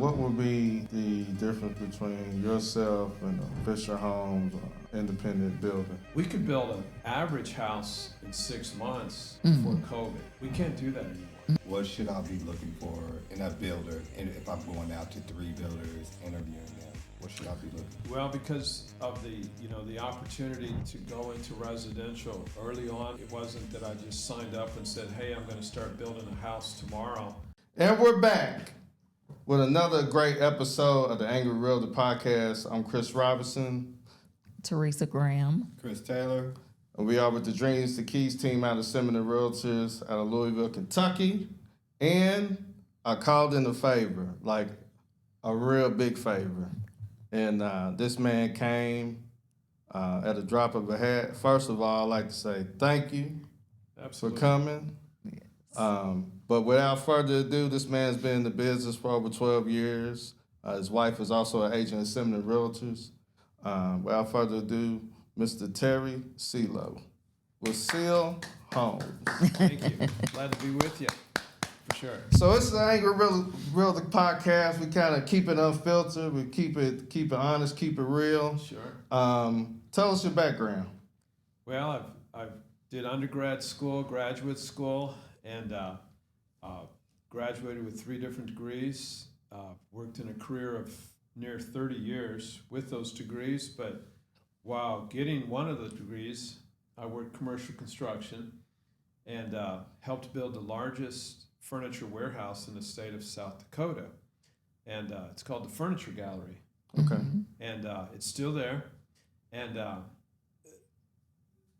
what would be the difference between yourself and Fisher Homes independent builder? We could build an average house in 6 months before COVID. We can't do that anymore. What should I be looking for in a builder? And if I'm going out to 3 builders, interviewing them, what should I be looking for? Well, because of the opportunity to go into residential early on, it wasn't that I just signed up and said, hey, I'm going to start building a house tomorrow. And we're back with another great episode of the Angry Realtor Podcast. I'm Chris Robinson. Teresa Graham. Chris Taylor. And we are with the Dreams to Keys team out of Seminole Realtors out of Louisville, Kentucky. And I called in a favor, like a real big favor. And this man came at a drop of a hat. First of all, I'd like to say thank you Absolutely. for coming. But without further ado, this man's been in the business for over 12 years. His wife is also an agent at Seminole Realtors. Without further ado, Mr. Terry Celo with Seal Homes. Thank you. Glad to be with you, for sure. So it's the Angry Realtor Podcast. We kind of keep it unfiltered. We keep it honest, keep it real. Sure. Tell us your background. Well, I did undergrad school, graduate school, and graduated with 3 different degrees. Worked in a career of near 30 years with those degrees, but while getting one of the degrees, I worked commercial construction and helped build the largest furniture warehouse in the state of South Dakota. And it's called the Furniture Gallery. Okay. And it's still there. And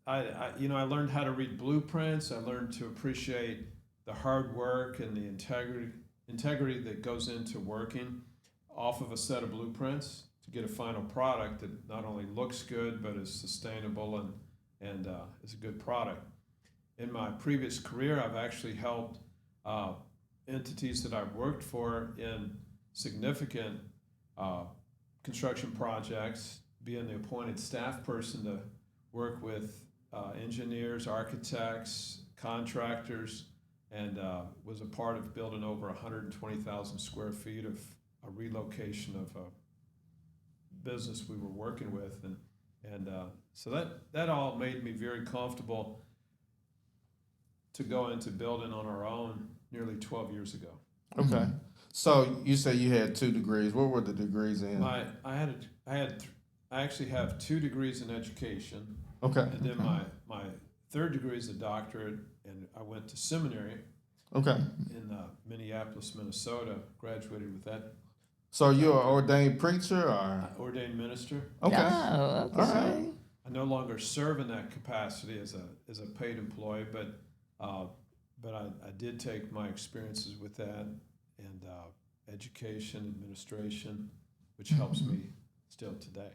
I learned how to read blueprints. I learned to appreciate the hard work and the integrity that goes into working off of a set of blueprints to get a final product that not only looks good but is sustainable and is a good product. In my previous career, I've actually helped entities that I've worked for in significant construction projects, being the appointed staff person to work with engineers, architects, contractors, and was a part of building over 120,000 square feet of a relocation of a business we were working with, and so that all made me very comfortable to go into building on our own nearly 12 years ago. Okay. So you say you had 2 degrees. What were the degrees in? I actually have 2 degrees in education. Okay. And then my 3rd degree is a doctorate, and I went to seminary. Okay. In Minneapolis, Minnesota. Graduated with that. So you're an ordained preacher or? Ordained minister. Okay. Oh, okay. All right. I no longer serve in that capacity as a paid employee, but I did take my experiences with that and education, administration, which helps me still today.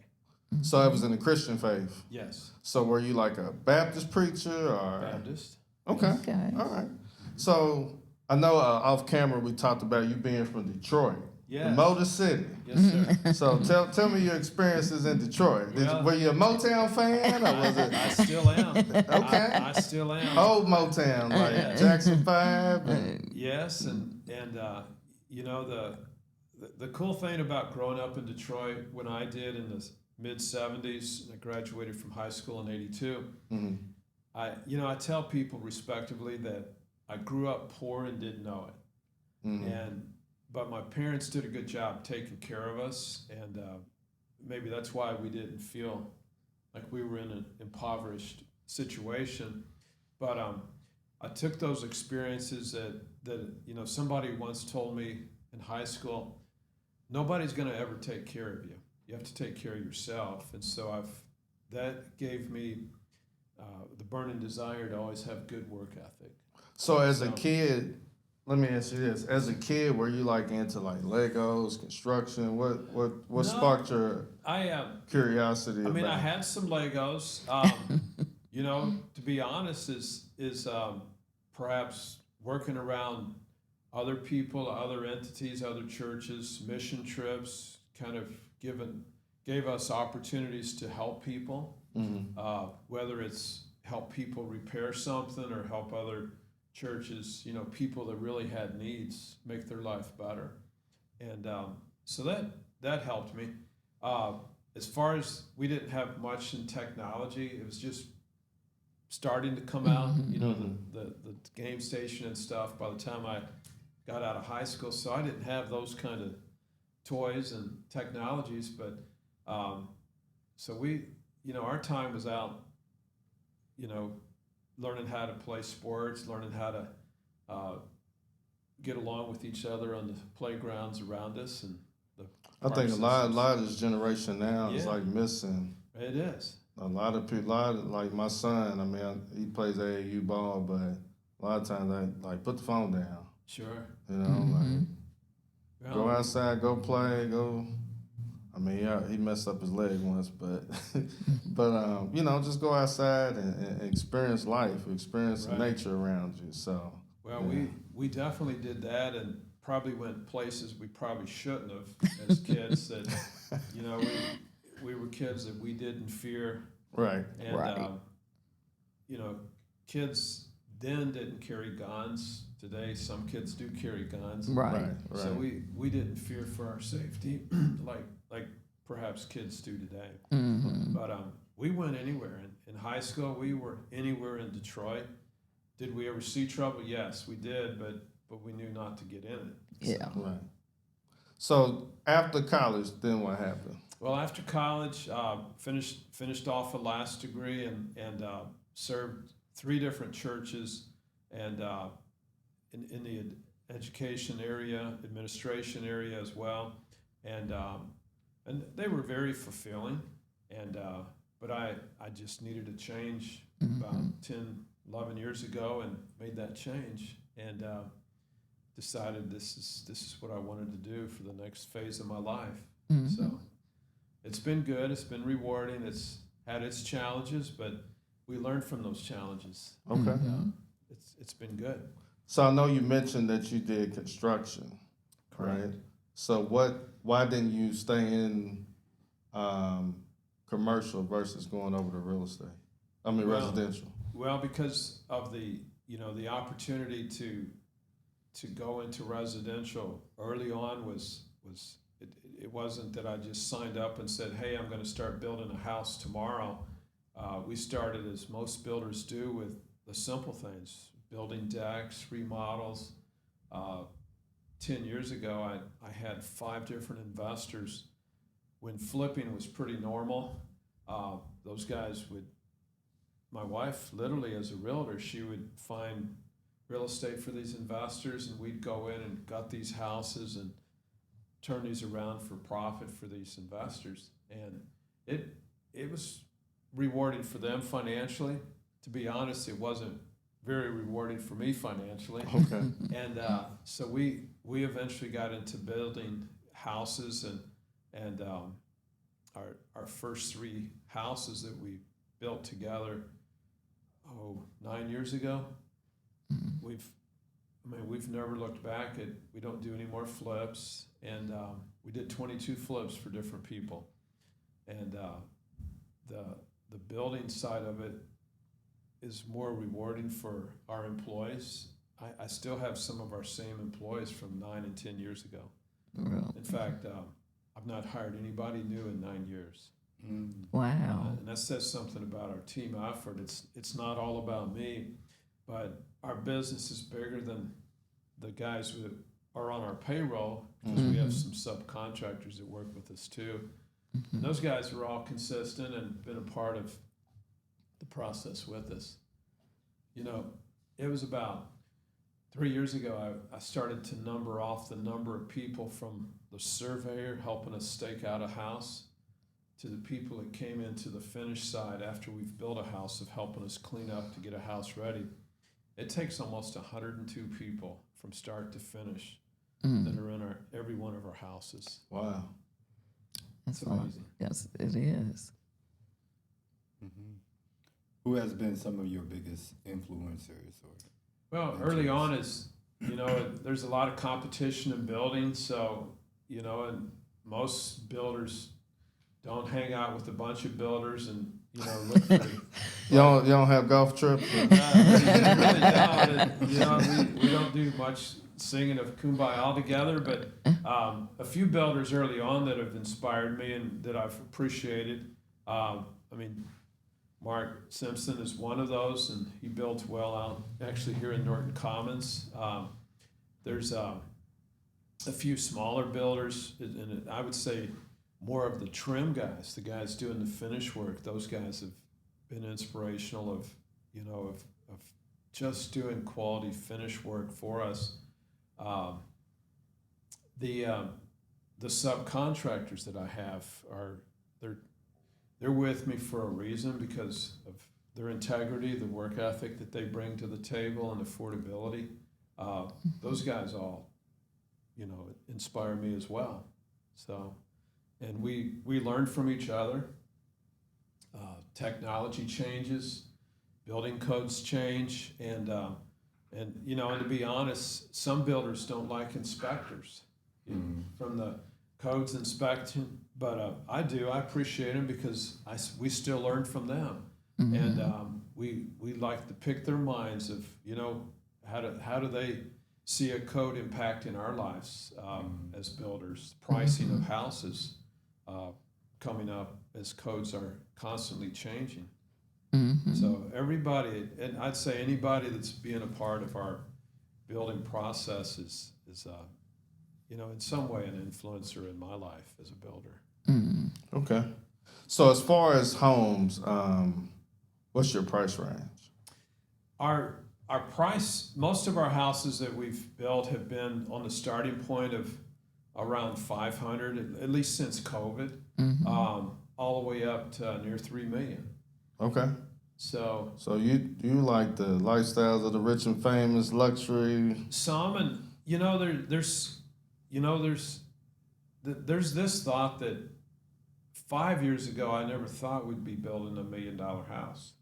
So it was in the Christian faith? Yes. So were you like a Baptist preacher or? Baptist. Okay. Okay. All right. So I know off camera we talked about you being from Detroit. Yes. The Motor City. Yes, sir. So tell me your experiences in Detroit. Were you a Motown fan or was it? I still am. Okay. I still am. Old Motown, like Yeah. Jackson 5. And, Yes, and the cool thing about growing up in Detroit when I did in the mid 70s, and I graduated from high school in '82. mhm. I tell people respectively that I grew up poor and didn't know it, but my parents did a good job taking care of us, and maybe that's why we didn't feel like we were in an impoverished situation. But I took those experiences that somebody once told me in high school, nobody's going to ever take care of you. You have to take care of yourself. And so that gave me the burning desire to always have good work ethic. So as a kid, let me ask you this: as a kid, were you like into like Legos, construction? What No, sparked your curiosity? I mean, about I had some Legos. To be honest, is perhaps working around other people, other entities, other churches, mission trips, kind of gave us opportunities to help people, whether it's help people repair something or help other churches, people that really had needs, make their life better. and so that helped me. As far as we didn't have much in technology, it was just starting to come out. You know, the game station and stuff. By the time I got out of high school, so I didn't have those kind of toys and technologies. But so we, you know, our time was out, you know, learning how to play sports, learning how to get along with each other on the playgrounds around us, and the I think a park lot systems. of this generation now is Yeah. like missing It is. a lot of people. Like my son. I mean, he plays AAU ball, but a lot of times I like put the phone down. Sure. You know, like go Well, outside, go play, go. I mean, yeah, he messed up his leg once, but you know, just go outside and experience life, experience Right. nature around you. So well, yeah. we definitely did that, and probably went places we probably shouldn't have as kids. That, you know, we were kids that we didn't fear, Right. and Right. you know, kids then didn't carry guns. Today, some kids do carry guns. Right. Right. So we didn't fear for our safety like perhaps kids do today. But we went anywhere. In high school, we were anywhere in Detroit. Did we ever see trouble? Yes, we did, but we knew not to get in it. Yeah. Right. So after college, then what happened? Well, after college, finished off a last degree and served 3 different churches, and in the education area, administration area as well, and they were very fulfilling, and but I just needed a change about 10, 11 years ago, and made that change, and decided this is what I wanted to do for the next phase of my life. So it's been good. It's been rewarding. It's had its challenges, but we learned from those challenges. Okay. It's been good. So I know you mentioned that you did construction, right? So why didn't you stay in commercial versus going over to real estate? I mean, Well, residential. Well, because of the opportunity to go into residential early on was it wasn't that I just signed up and said, hey, I'm going to start building a house tomorrow. We started, as most builders do, with the simple things: building decks, remodels. 10 years ago, I had 5 different investors. When flipping was pretty normal, those guys would, my wife, literally as a realtor, she would find real estate for these investors, and we'd go in and gut these houses and turn these around for profit for these investors. And it was rewarding for them financially. To be honest, it wasn't very rewarding for me financially. Okay. And so we eventually got into building houses, and our first 3 houses that we built together, 9 years ago. We've never looked back at. We don't do any more flips, and we did 22 flips for different people, and the building side of it is more rewarding for our employees. I still have some of our same employees from 9 and 10 years ago. In fact, I've not hired anybody new in 9 years. Wow. And that says something about our team effort. It's not all about me, but our business is bigger than the guys who are on our payroll, because we have some subcontractors that work with us too. And those guys are all consistent and been a part of the process with us. You know, it was about 3 years ago, I started to number off the number of people from the surveyor helping us stake out a house to the people that came into the finish side after we've built a house, of helping us clean up to get a house ready. It takes almost 102 people from start to finish that are in every one of our houses. Wow. That's It's amazing. Yes, it is. Who has been some of your biggest influencers? Well, early on is, there's a lot of competition in building, so, and most builders don't hang out with a bunch of builders and, look for You don't have golf trips? we really don't. And, we don't do much singing of Kumbaya all together, but a few builders early on that have inspired me and that I've appreciated. I mean, Mark Simpson is one of those, and he builds well out actually here in Norton Commons. There's a few smaller builders, and I would say more of the trim guys, the guys doing the finish work. Those guys have been inspirational of just doing quality finish work for us. The subcontractors that I have they're with me for a reason because of their integrity, the work ethic that they bring to the table, and affordability. Those guys all, inspire me as well. So, and we learn from each other. Technology changes, building codes change, and to be honest, some builders don't like inspectors from the codes inspection, but I do. I appreciate them because we still learn from them, and we like to pick their minds of how do they see a code impacting our lives as builders, pricing of houses coming up as codes are constantly changing. So everybody, and I'd say anybody that's being a part of our building process is in some way an influencer in my life as a builder. Okay. So as far as homes, what's your price range? Our price, most of our houses that we've built have been on the starting point of around 500, at least since COVID, all the way up to near 3 million. Okay. So you like the lifestyles of the rich and famous, luxury. Some, and there's this thought that 5 years ago I never thought we'd be building $1 million house.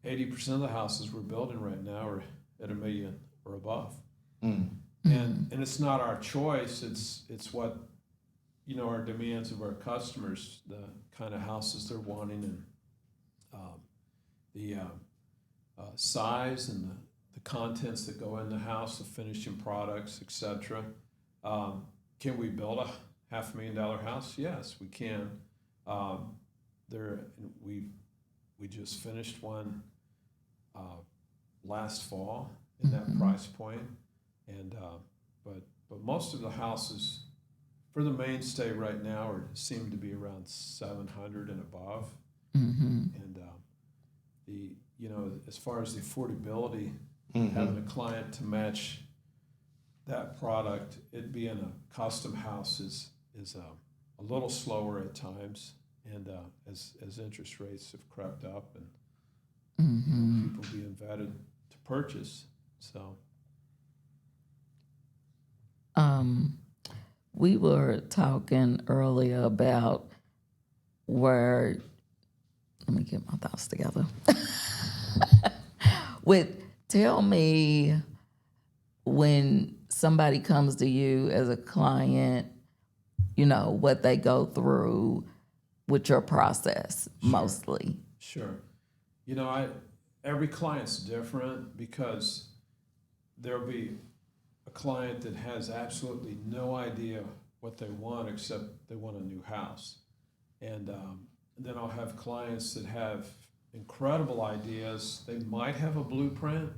80% of the houses we're building right now are at $1 million or above. And it's not our choice. It's what our demands of our customers, the kind of houses they're wanting, and the size and the contents that go in the house, the finishing products, etc. Can we build a $500,000 house? Yes, we can. We just finished one last fall in that price point, and but most of the houses for the mainstay right now seem to be around 700 and above, and as far as the affordability, having a client to match that product, it being a custom house is a little slower at times, and as interest rates have crept up and people being vetted to purchase, so. We were talking earlier about let me get my thoughts together. Tell me, when somebody comes to you as a client, what they go through with your process, mostly. Sure. Every client's different because there'll be a client that has absolutely no idea what they want except they want a new house. And then I'll have clients that have incredible ideas. They might have a blueprint,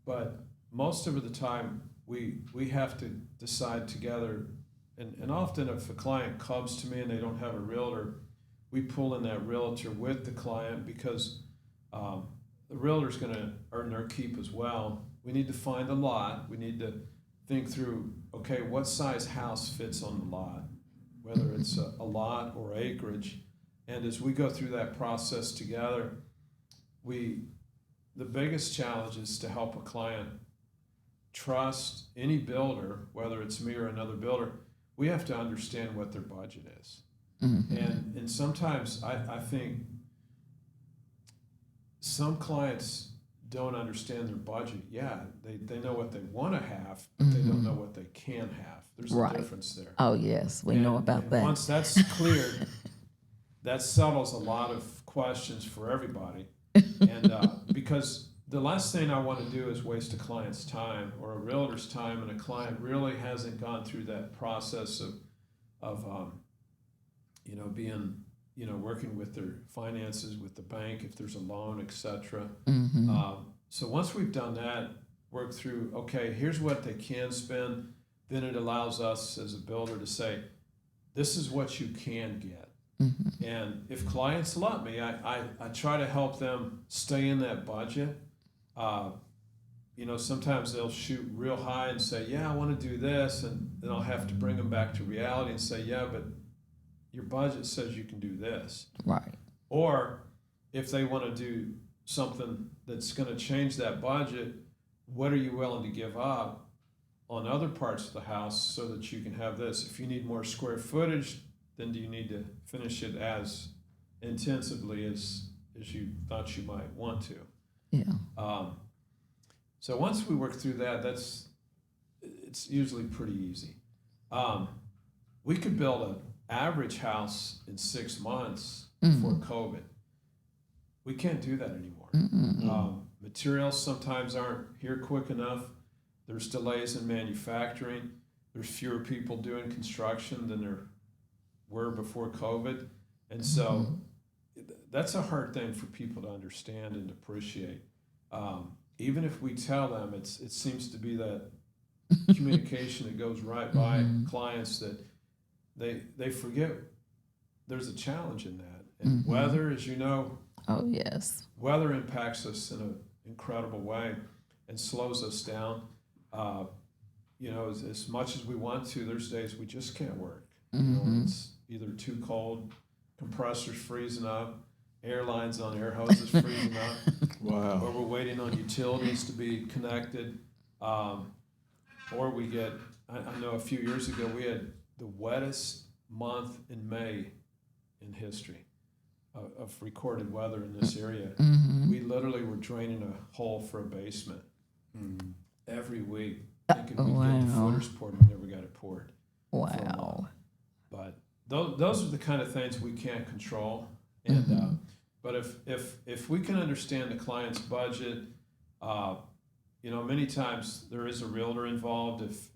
but most of the time we have to decide together. And often if a client comes to me and they don't have a realtor, we pull in that realtor with the client because the realtor's going to earn their keep as well. We need to find a lot. We need to think through, okay, what size house fits on the lot, whether it's a lot or acreage. And as we go through that process together, the biggest challenge is to help a client trust any builder, whether it's me or another builder. We have to understand what their budget is. And sometimes I think some clients don't understand their budget. Yeah, they know what they want to have, but they don't know what they can have. There's a difference there. Oh, yes, we know about that. Once that's cleared, that settles a lot of questions for everybody. And because the last thing I want to do is waste a client's time or a realtor's time, and a client really hasn't gone through that process of being, working with their finances with the bank, if there's a loan, etc. So once we've done that, work through, okay, here's what they can spend, then it allows us as a builder to say, this is what you can get. And if clients let me, I try to help them stay in that budget. Sometimes they'll shoot real high and say, yeah, I want to do this. And then I'll have to bring them back to reality and say, yeah, but your budget says you can do this. Right. Or if they want to do something that's going to change that budget, what are you willing to give up on other parts of the house so that you can have this? If you need more square footage, then do you need to finish it as intensively as you thought you might want to? Yeah. So once we work through that, it's usually pretty easy. We could build an average house in 6 months before COVID. We can't do that anymore. Materials sometimes aren't here quick enough. There's delays in manufacturing. There's fewer people doing construction than there were before COVID. And so that's a hard thing for people to understand and appreciate. Even if we tell them, it seems to be that communication that goes right by clients that they forget there's a challenge in that. And weather, as you know, oh yes, weather impacts us in an incredible way and slows us down. As much as we want to, there's days we just can't work. It's either too cold, compressors freezing up, airlines on air hoses freezing up. Wow. Or we're waiting on utilities to be connected. Or we get, I know a few years ago, we had the wettest month in May in history of recorded weather in this area. We literally were draining a hole for a basement every week, thinking we'd get the footers poured. We never got it poured. Wow. But those are the kind of things we can't control. And but if we can understand the client's budget, many times there is a realtor involved. If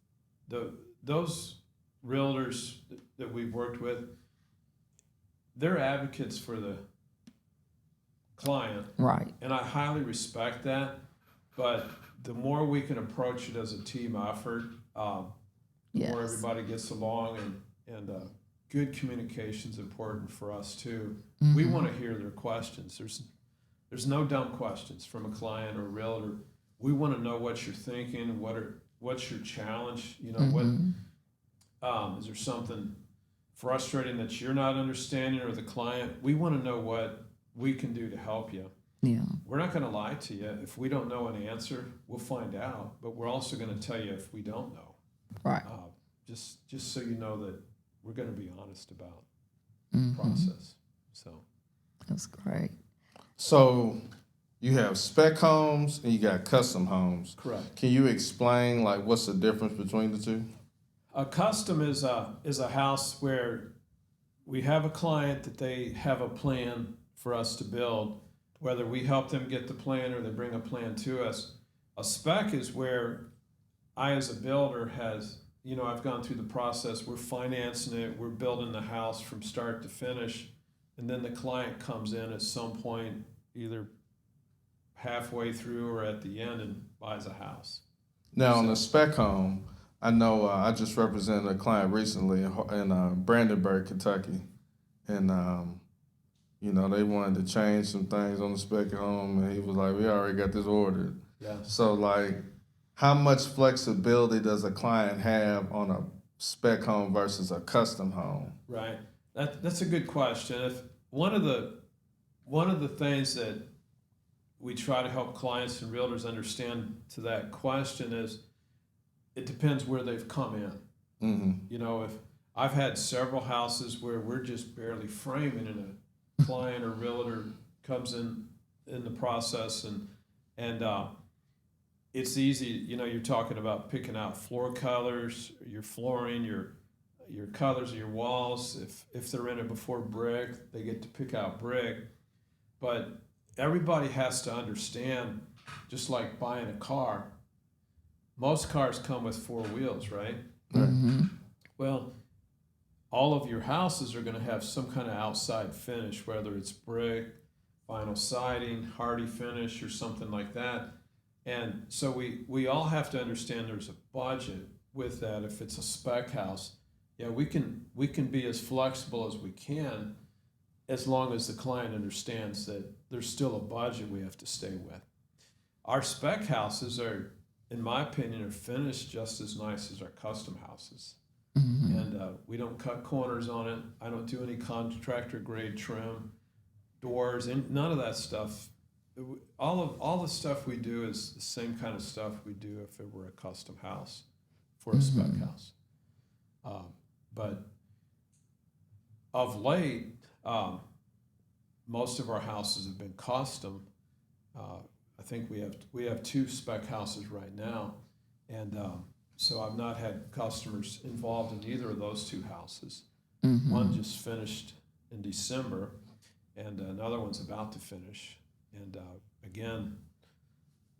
those realtors that we've worked with, they're advocates for the client, Right. and I highly respect that. But the more we can approach it as a team effort, the more everybody gets along, and good communication is important for us too. We want to hear their questions. There's no dumb questions from a client or a realtor. We want to know what you're thinking. What's your challenge? Is there something frustrating that you're not understanding, or the client? We want to know what we can do to help you. Yeah. We're not going to lie to you. If we don't know an answer, we'll find out. But we're also going to tell you if we don't know. Right. Just so you know that we're going to be honest about the process. So That's great. So you have spec homes and you got custom homes. correct. Can you explain what's the difference between the two? A custom is a house where we have a client that they have a plan for us to build, whether we help them get the plan or they bring a plan to us. A spec is where I, as a builder, I've gone through the process. We're financing it. We're building the house from start to finish. And then the client comes in at some point, either halfway through or at the end, and buys a house. Now, on the spec home, I know I just represented a client recently in Brandenburg, Kentucky. And, they wanted to change some things on the spec home. And he was like, we already got this ordered. Yeah. So, how much flexibility does a client have on a spec home versus a custom home? Right. That's a good question. If one of the things that we try to help clients and realtors understand to that question is it depends where they've come in. If I've had several houses where we're just barely framing, and a client or realtor comes in the process, and it's easy. You're talking about picking out floor colors, your flooring, your colors of your walls. If they're in it before brick, they get to pick out brick. But everybody has to understand just like buying a car. Most cars come with 4 wheels, right? Well, all of your houses are going to have some kind of outside finish, whether it's brick, vinyl siding, hardy finish, or something like that. And so we all have to understand there's a budget with that. If it's a spec house, yeah, we can be as flexible as we can, as long as the client understands that there's still a budget we have to stay with. Our spec houses are, in my opinion, are finished just as nice as our custom houses. And we don't cut corners on it. I don't do any contractor grade trim, doors, and none of that stuff. All the stuff we do is the same kind of stuff we do if it were a custom house for a spec house. But of late, most of our houses have been custom. I think we have 2 spec houses right now, and so I've not had customers involved in either of those 2 houses. One just finished in December, and another one's about to finish. And again,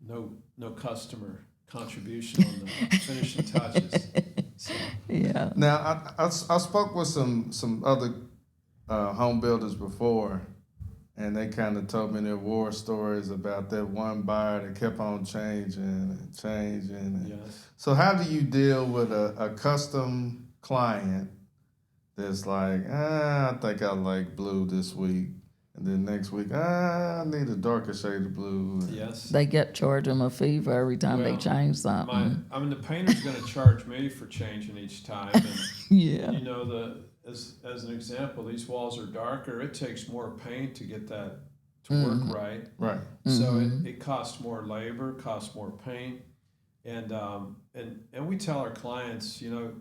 no customer contribution on the finishing touches. So. Yeah. Now, I spoke with some other home builders before, and they kind of told me their war stories about that one buyer that kept on changing and changing. Yes. So how do you deal with a custom client that's like, I think I like blue this week, and then next week, I need a darker shade of blue. Yes. They charge them a fee for every time they Well, change something. the painter's going to charge me for changing each time. And, Yeah. you know, as an example, these walls are darker. It takes more paint to get that to work right. Right. So it costs more labor, costs more paint, and we tell our clients, you know,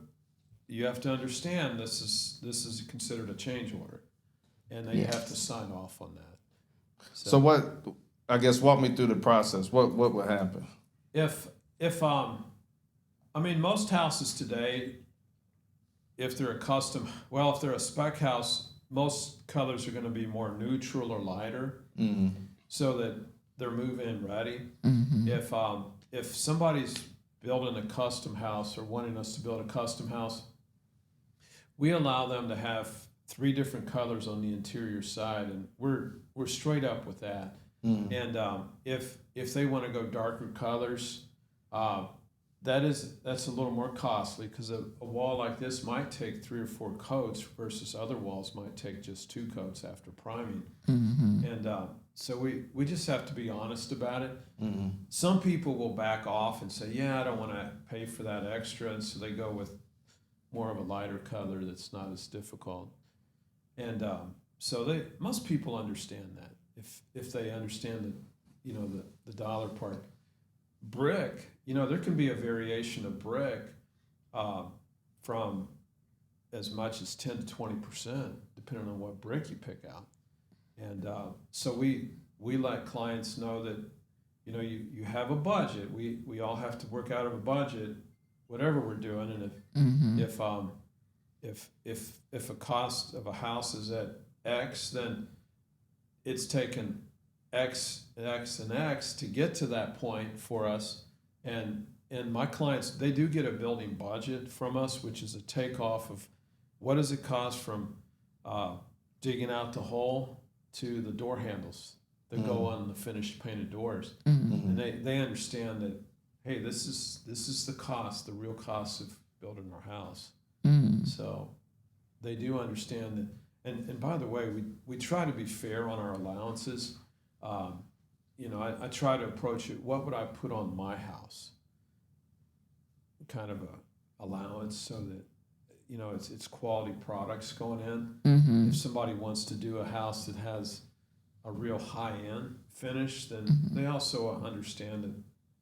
you have to understand this is considered a change order, and they have to sign off on that. So what? I guess walk me through the process. What would happen? If I mean, most houses today, if they're if they're a spec house, most colors are going to be more neutral or lighter, so that they're move-in ready. If somebody's building a custom house or wanting us to build a custom house, we allow them to have 3 different colors on the interior side, and we're straight up with that. And if they want to go darker colors, that's a little more costly, because a wall like this might take 3 or 4 coats versus other walls might take just 2 coats after priming. And so we just have to be honest about it. Some people will back off and say, yeah, I don't want to pay for that extra, and so they go with more of a lighter color that's not as difficult. And so most people understand that if they understand the dollar part. Brick, there can be a variation of brick from as much as 10 to 20%, depending on what brick you pick out. And so we let clients know that, you have a budget. We all have to work out of a budget, whatever we're doing. And if a cost of a house is at X, then it's taken X, X, and X to get to that point for us. And my clients, they do get a building budget from us, which is a takeoff of what does it cost from digging out the hole to the door handles that go on the finished painted doors. And they understand that, hey, this is the cost, the real cost of building our house. So they do understand that. And by the way, we try to be fair on our allowances. I try to approach it, what would I put on my house? Kind of a allowance, so that, it's quality products going in. If somebody wants to do a house that has a real high-end finish, then they also understand that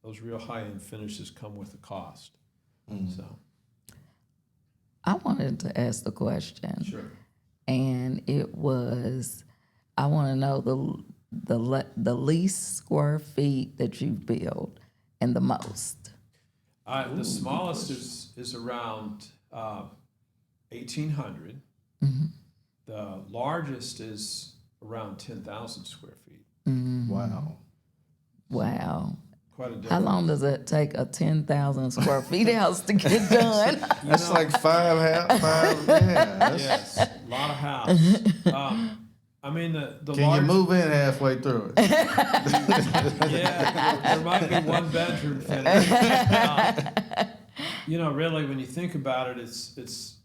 those real high-end finishes come with a cost. So I wanted to ask the question. Sure. And it was, I want to know the least square feet that you've built and the most. The smallest is around 1,800. The largest is around 10,000 square feet. Wow. Wow. Quite a difference. How long does it take a 10,000 square feet house to get done? That's like five. Yeah. That's, Yes, a lot of house. I mean, the Can large, you move in halfway through it? Yeah, there might be one bedroom finished. You know, really, when you think about it, it's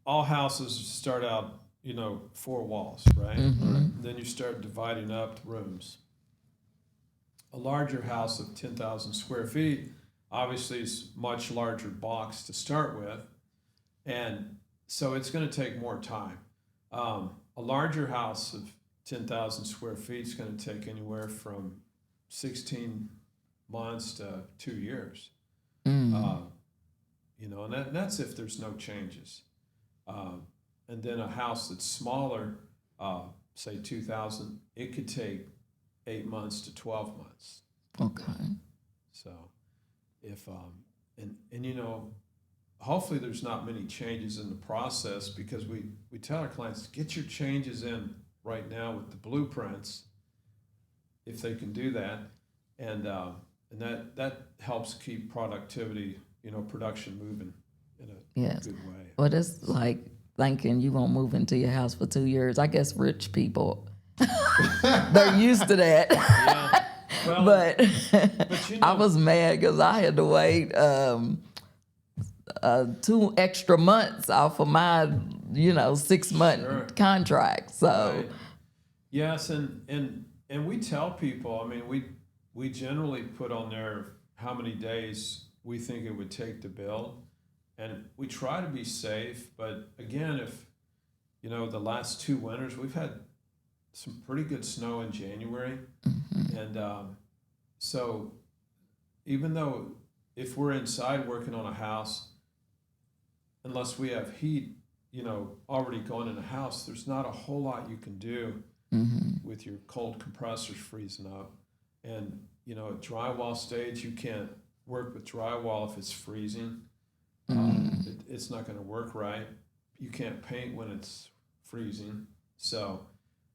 all houses start out, you know, 4 walls, right? Then you start dividing up rooms. A larger house of 10,000 square feet obviously is much larger box to start with, and so it's going to take more time. A larger house of 10,000 square feet is going to take anywhere from 16 months to 2 years. You know, and that's if there's no changes. And then a house that's smaller, say 2,000, it could take 8 months to 12 months. Okay. So if, and you know, hopefully there's not many changes in the process, because we tell our clients, get your changes in right now with the blueprints, if they can do that. And that helps keep productivity, you know, production moving in a good way. Well, it's like thinking you won't move into your house for 2 years. I guess rich people, they're used to that. Yeah. Well, But you know, I was mad because I had to wait 2 extra months off of my, 6-month Sure. contract. So, right. Yes, and we tell people, I mean, we generally put on there how many days we think it would take to build, and we try to be safe. But again, if you know, the last 2 winters we've had some pretty good snow in January, and so even though if we're inside working on a house, unless we have heat, you know, already going in the house, there's not a whole lot you can do with your cold compressors freezing up. And, you know, at drywall stage, you can't work with drywall if it's freezing. It's not going to work right. You can't paint when it's freezing. So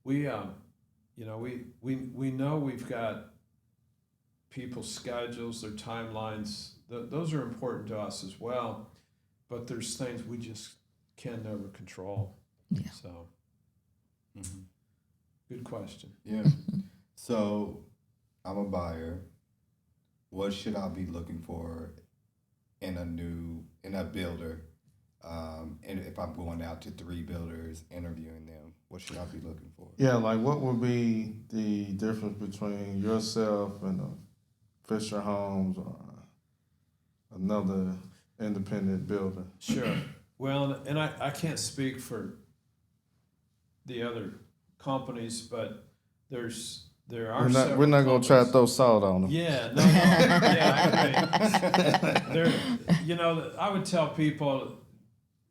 we, you know, we know we've got people's schedules, their timelines. Those are important to us as well. But there's things we just can never control. Yeah. So, good question. Yeah. So, I'm a buyer. What should I be looking for in a builder? And if I'm going out to 3 builders, interviewing them, what should I be looking for? Yeah, like what would be the difference between yourself and Fisher Homes or another independent builder? Sure. Well, and I can't speak for the other companies, but there are several We're not gonna try to companies. throw salt on them. Yeah, no, yeah, I agree. There, you know, I would tell people,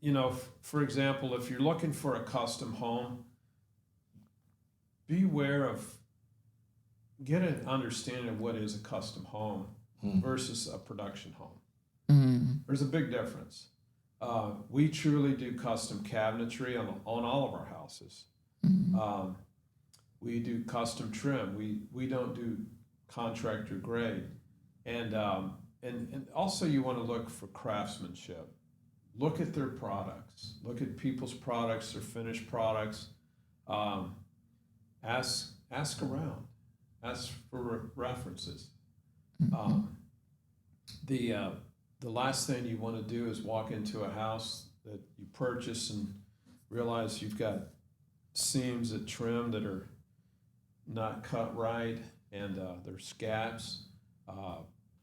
you know, for example, if you're looking for a custom home, beware of, get an understanding of what is a custom home versus a production home. There's a big difference. We truly do custom cabinetry on all of our houses. We do custom trim. We don't do contractor grade, and also you want to look for craftsmanship. Look at their products. Look at people's products, their finished products. Ask around. Ask for references. The last thing you want to do is walk into a house that you purchase and realize you've got seams that trim that are not cut right, and there's scabs,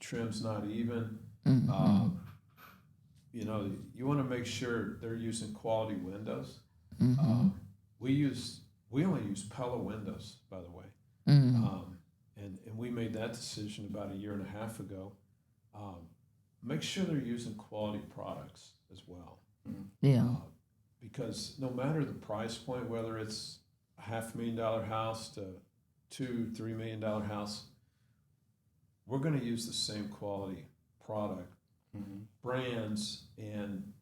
trim's not even. You know, you want to make sure they're using quality windows. We only use Pella windows, by the way, and we made that decision about 1.5 years ago. Make sure they're using quality products as well. Yeah. Because no matter the price point, whether it's a $500,000 house to $2-3 million house, we're going to use the same quality product, brands, and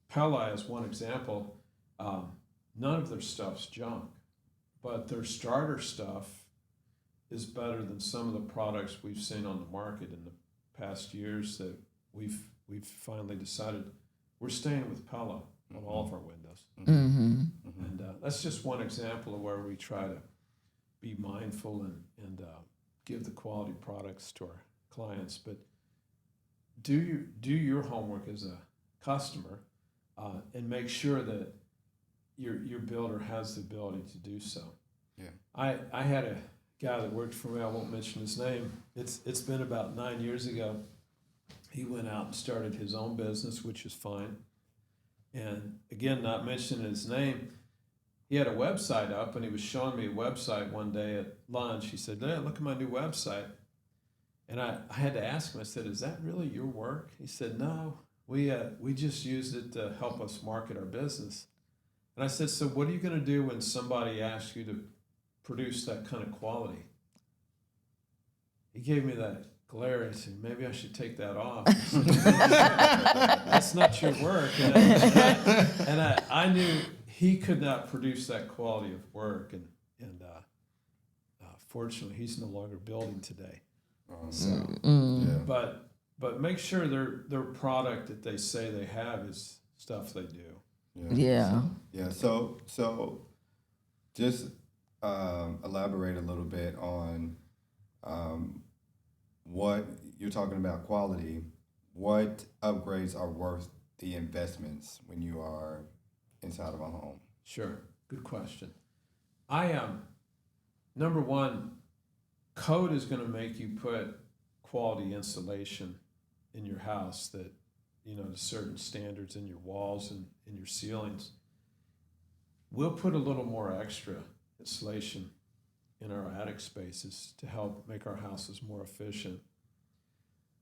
Pella as one example. None of their stuff's junk, but their starter stuff is better than some of the products we've seen on the market in the past years that we've finally decided we're staying with Pella on all of our windows. Mm-hmm. And that's just one example of where we try to be mindful and give the quality products to our clients. But do your homework as a customer and make sure that your builder has the ability to do so. Yeah. I had a guy that worked for me, I won't mention his name. It's been about 9 years ago. He went out and started his own business, which is fine. And again, not mentioning his name, he had a website up and he was showing me a website one day at lunch. He said, "Hey, look at my new website." And I had to ask him, I said, "Is that really your work?" He said, "No, we just used it to help us market our business." And I said, "So what are you going to do when somebody asks you to produce that kind of quality?" He gave me that glare and said, "Maybe I should take that off." I said, "That's not your work." And I knew he could not produce that quality of work. And fortunately, he's no longer building today. So, Yeah. but make sure their product that they say they have is stuff they do. Yeah. Yeah. So just elaborate a little bit on what you're talking about quality. What upgrades are worth the investments when you are inside of a home? Sure, good question. I number one, code is going to make you put quality insulation in your house that, to certain standards in your walls and in your ceilings. We'll put a little more extra insulation in our attic spaces to help make our houses more efficient.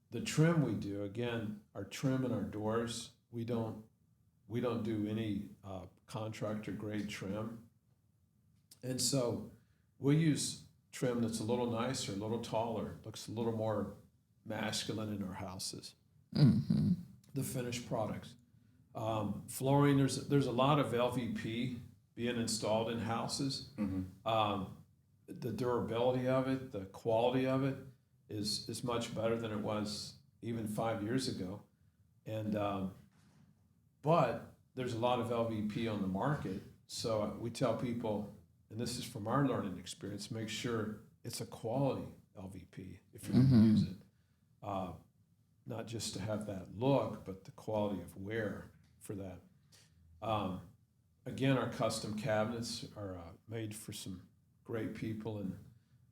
The trim we do, again, our trim and our doors, we don't do any contractor grade trim. And so we'll use trim that's a little nicer, a little taller, looks a little more masculine in our houses. Mm-hmm. The finished products. Flooring, there's a lot of LVP being installed in houses. Mm-hmm. The durability of it, the quality of it is much better than it was even 5 years ago. And but there's a lot of LVP on the market. So we tell people, and this is from our learning experience, make sure it's a quality LVP if you're going to use it. Not just to have that look, but the quality of wear for that. Again, our custom cabinets are made for some great people in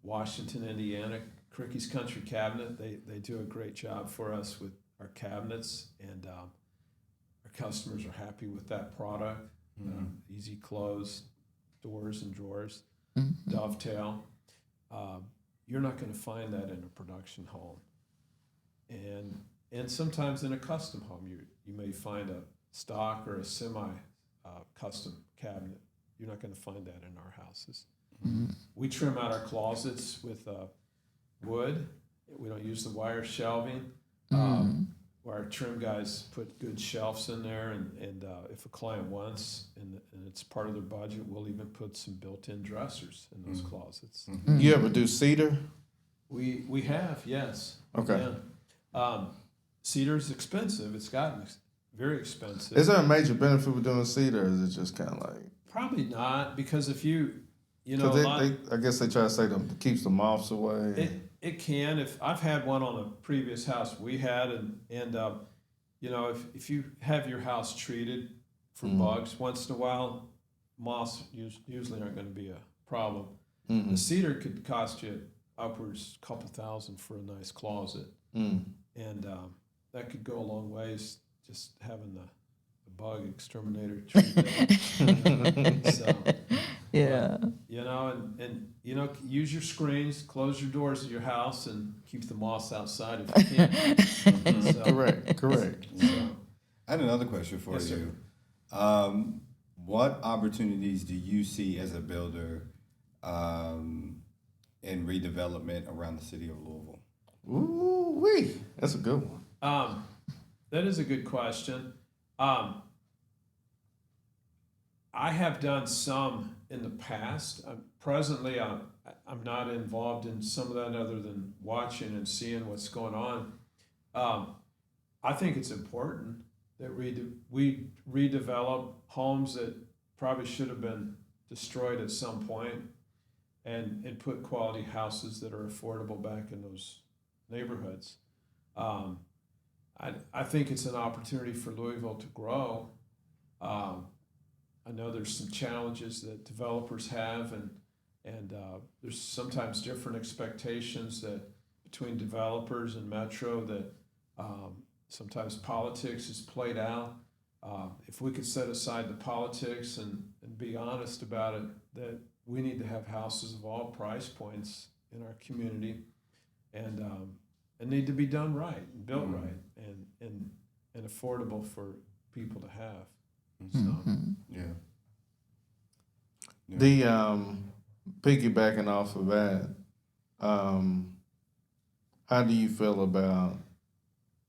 Washington, Indiana. Cricky's Country Cabinet, they do a great job for us with our cabinets, and our customers are happy with that product. Easy close, doors and drawers, dovetail. You're not going to find that in a production home. And sometimes in a custom home, you may find a stock or a semi custom cabinet. You're not going to find that in our houses. We trim out our closets with wood. We don't use the wire shelving. Where our trim guys put good shelves in there, and if a client wants, and it's part of their budget, we'll even put some built-in dressers in those closets. You ever do cedar? We have, yes. Okay. Yeah. Cedar's expensive. It's gotten very expensive. Is there a major benefit with doing cedar, or is it just kind of like? Probably not, because if you know, Because I guess they try to say that keeps the moths away. It can. If I've had one on a previous house we had, and if you have your house treated for bugs once in a while, moths usually aren't going to be a problem. The cedar could cost you upwards a couple $1,000 for a nice closet, and that could go a long ways, just having the bug exterminator treated. So, Yeah. and use your screens, close your doors of your house, and keep the moths outside if you can. So, Correct. So, I had another question for Yes, you. What opportunities do you see as a builder in redevelopment around the city of Louisville? Ooh wee, that's a good one. that is a good question. I have done some in the past. Presently, I'm not involved in some of that other than watching and seeing what's going on. I think it's important that we redevelop homes that probably should have been destroyed at some point, and put quality houses that are affordable back in those neighborhoods. Um, I think it's an opportunity for Louisville to grow. Um, I know there's some challenges that developers have, and there's sometimes different expectations that between developers and Metro that sometimes politics is played out. If we could set aside the politics and be honest about it, that we need to have houses of all price points in our community, and need to be done right and built right and affordable for people to have. So, Yeah. Yeah. The piggybacking off of that, how do you feel about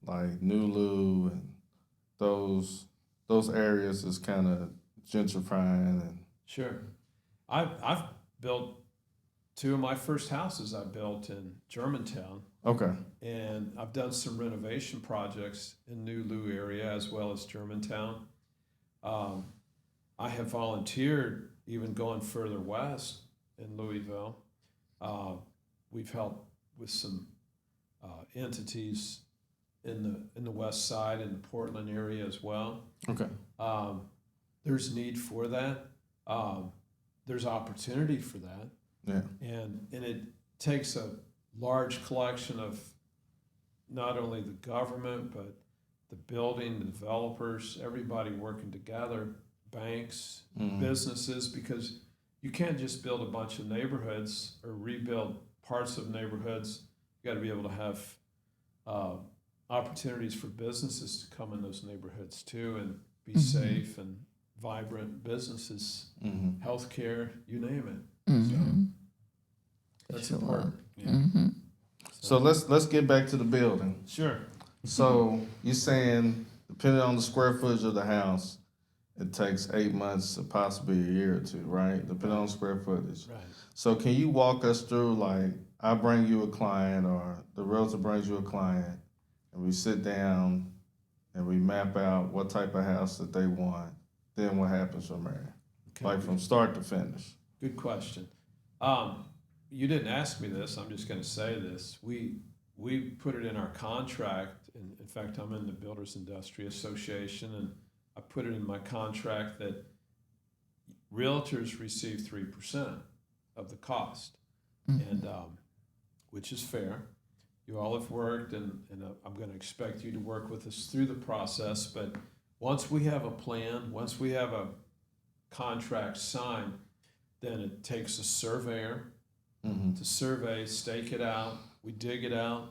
like Nulu and those areas is kind of gentrifying and sure. I've built two of my first houses I built in Germantown, okay, and I've done some renovation projects in New Lou area as well as Germantown. I have volunteered even going further west in Louisville. We've helped with some entities in the west side in the Portland area as well. okay, There's need for that. There's opportunity for that. yeah, And it takes a large collection of not only the government, but the building, the developers, everybody working together, banks, businesses, because you can't just build a bunch of neighborhoods or rebuild parts of neighborhoods. You got to be able to have opportunities for businesses to come in those neighborhoods too and be safe and vibrant businesses, healthcare, you name it. So that's Sure. important. Yeah. So let's get back to the building. Sure. So you're saying, depending on the square footage of the house, it takes 8 months to possibly a year or two, right? Depending on square footage. Right. So can you walk us through, like, I bring you a client or the realtor brings you a client, and we sit down and we map out what type of house that they want. Then what happens from there? Okay. Like from start to finish. Good question. You didn't ask me this. I'm just going to say this. We put it in our contract. In fact, I'm in the Builders Industry Association, and I put it in my contract that realtors receive 3% of the cost, and which is fair. You all have worked, and I'm going to expect you to work with us through the process. But once we have a plan, once we have a contract signed, then it takes a surveyor to survey, stake it out. We dig it out,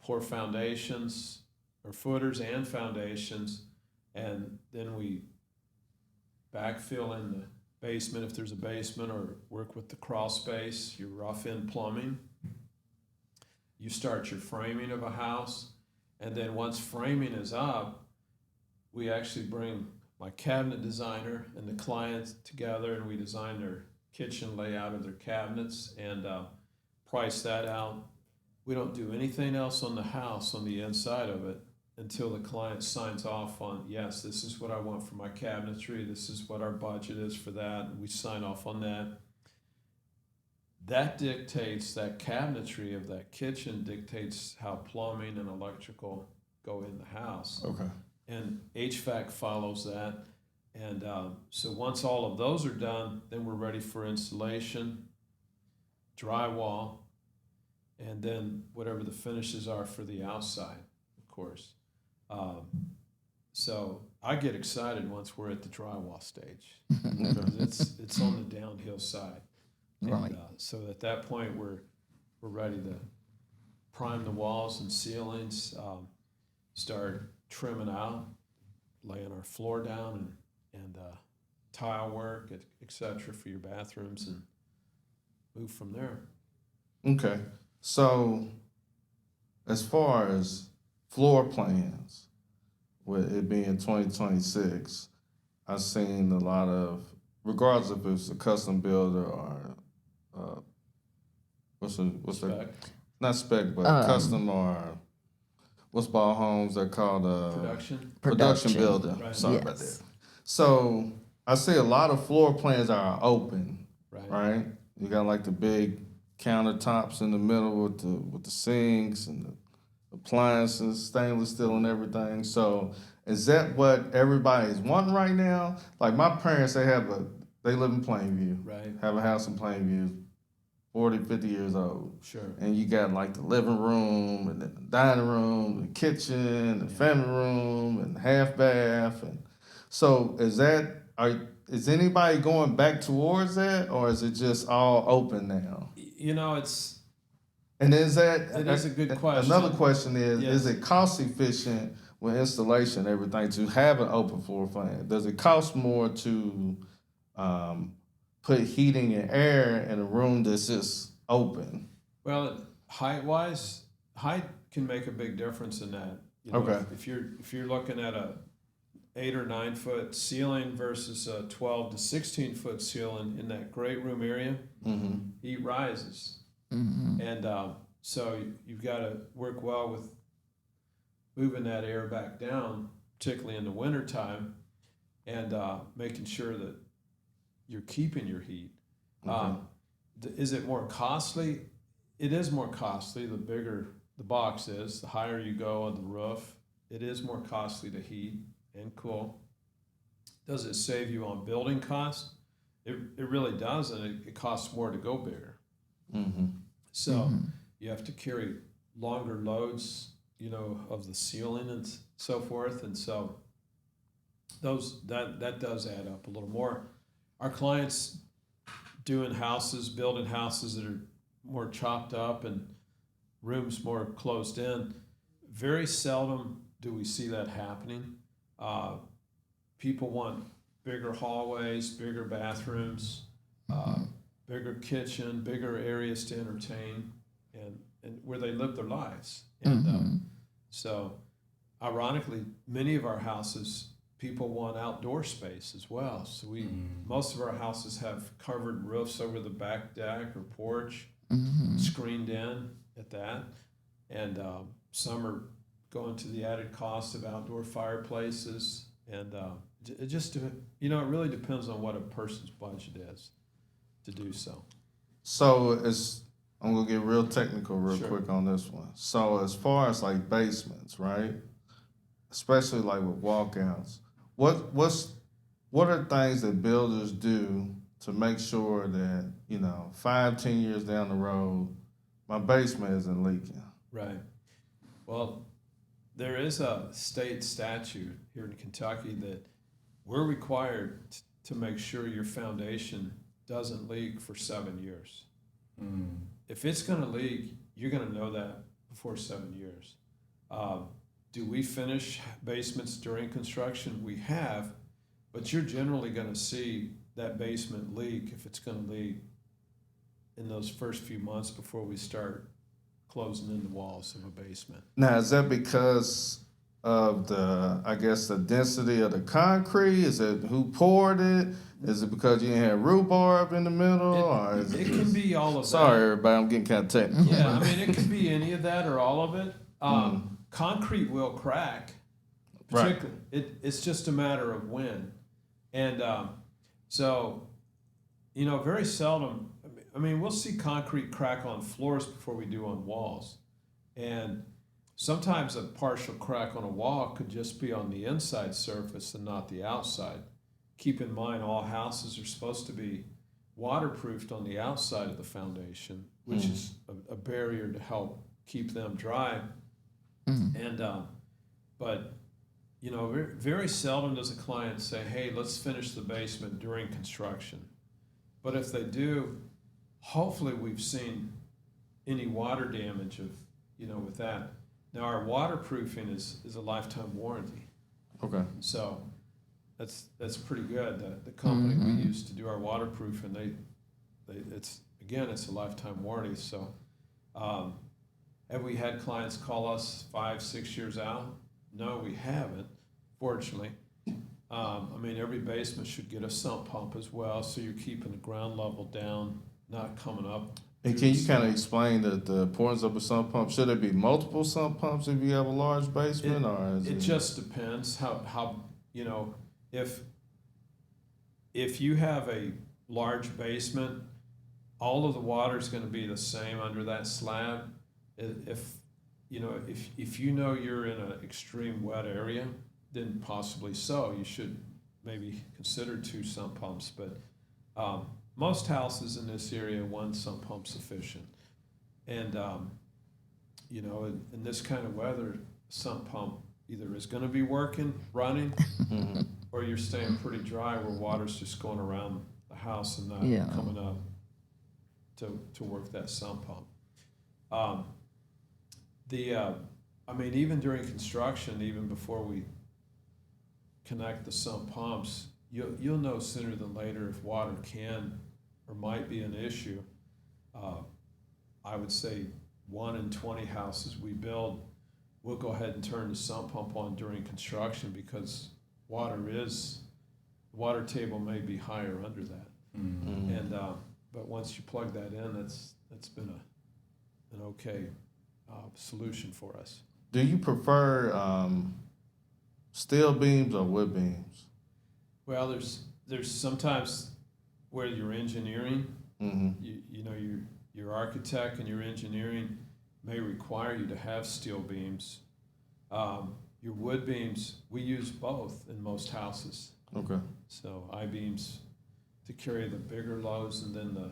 pour foundations or footers and foundations, and then we backfill in the basement if there's a basement, or work with the crawl space, your rough in plumbing. You start your framing of a house, and then once framing is up, we actually bring my cabinet designer and the client together, and we design their kitchen layout of their cabinets and price that out. We don't do anything else on the house, on the inside of it, until the client signs off on, yes, this is what I want for my cabinetry, this is what our budget is for that, and we sign off on that. That dictates, that cabinetry of that kitchen dictates how plumbing and electrical go in the house. Okay. And HVAC follows that. And so once all of those are done, then we're ready for installation, drywall, and then whatever the finishes are for the outside, of course. So I get excited once we're at the drywall stage. It's on the downhill side. Right. And, so at that point, we're ready to prime the walls and ceilings, start trimming out, laying our floor down, and tile work, et cetera, for your bathrooms, and move from there. Okay. So as far as floor plans, with it being 2026, I've seen a lot of, regardless if it's a custom builder or uh, what's the Spec, not spec, but custom or what's ball homes? They're called production, production builder. Right. Sorry about Yes. that. So I see a lot of floor plans are open, right? right? You got like the big countertops in the middle with the sinks and the appliances, stainless steel and everything. So is that what everybody's wanting right now? Like my parents, they live in Plainview, Right. have a house in Plainview, 40, 50 years old. Sure. And you got like the living room and then the dining room, the kitchen, the family room, and half bath. And so is anybody going back towards that, or is it just all open now? You know, it's And It is a good question. Another question is Yes. it cost efficient with installation and everything to have an open floor plan? Does it cost more to put heating and air in a room that's just open? well, height can make a big difference in that. You know, Okay. if you're looking at a 8 or 9 foot ceiling versus a 12 to 16-foot ceiling in that great room area, heat rises. And so you've got to work well with moving that air back down, particularly in the wintertime, and making sure that you're keeping your heat. Is it more costly? It is more costly. The bigger the box is, the higher you go on the roof, it is more costly to heat and cool. Does it save you on building costs? It really does, and it costs more to go bigger. So you have to carry longer loads, you know, of the ceiling and so forth, and so that does add up a little more. Our clients building houses that are more chopped up and rooms more closed in. Very seldom do we see that happening. People want bigger hallways, bigger bathrooms, bigger kitchen, bigger areas to entertain, and where they live their lives. And so, ironically, many of our houses, people want outdoor space as well. So most of our houses have covered roofs over the back deck or porch, screened in at that, and some are going to the added cost of outdoor fireplaces. And it just, you know, it really depends on what a person's budget is to do so. So I'm gonna get real technical real Sure. quick on this one. So as far as like basements, right? Especially like with walkouts, what are things that builders do to make sure that, you know, 5-10 years down the road, my basement isn't leaking? Right. Well, there is a state statute here in Kentucky that we're required to make sure your foundation doesn't leak for 7 years. If it's going to leak, you're going to know that before 7 years. Do we finish basements during construction? We have, but you're generally going to see that basement leak if it's going to leak in those first few months before we start closing in the walls of a basement. Now, is that because of the density of the concrete? Is it who poured it? Is it because you didn't have rhubarb in the middle? Or is It can be all of that. Sorry, everybody, I'm getting kind of technical. Yeah, I mean, it could be any of that or all of it. Concrete will crack. Right. It's just a matter of when. And so, you know, very seldom, I mean, we'll see concrete crack on floors before we do on walls. And sometimes a partial crack on a wall could just be on the inside surface and not the outside. Keep in mind, all houses are supposed to be waterproofed on the outside of the foundation, which is a barrier to help keep them dry. And but you know, very seldom does a client say, "Hey, let's finish the basement during construction." But if they do, hopefully we've seen any water damage with that. Now our waterproofing is a lifetime warranty, Okay. so that's pretty good. The company we use to do our waterproofing, it's a lifetime warranty. So, have we had clients call us 5-6 years out? No, we haven't, fortunately. I mean, every basement should get a sump pump as well, so you're keeping the ground level down, not coming up. And can you kind of explain the importance of a sump pump? Should there be multiple sump pumps if you have a large basement, or is It just depends how you know, if you have a large basement, all of the water is going to be the same under that slab. If you know, if you know you're in an extreme wet area, then possibly so. You should maybe consider 2 sump pumps, but most houses in this area, 1 sump pump sufficient. And you know, in this kind of weather, sump pump either is going to be running, or you're staying pretty dry where water's just going around the house and not Yeah. coming up to work that sump pump. I mean, even during construction, even before we connect the sump pumps, you'll know sooner than later if water can or might be an issue. I would say 1 in 20 houses we build, we'll go ahead and turn the sump pump on during construction because water table may be higher under that. And but once you plug that in, that's been an okay solution for us. Do you prefer steel beams or wood beams? Well, there's sometimes where you're engineering, you know, your architect and your engineering may require you to have steel beams. Your wood beams, we use both in most houses. Okay. So I-beams to carry the bigger loads, and then the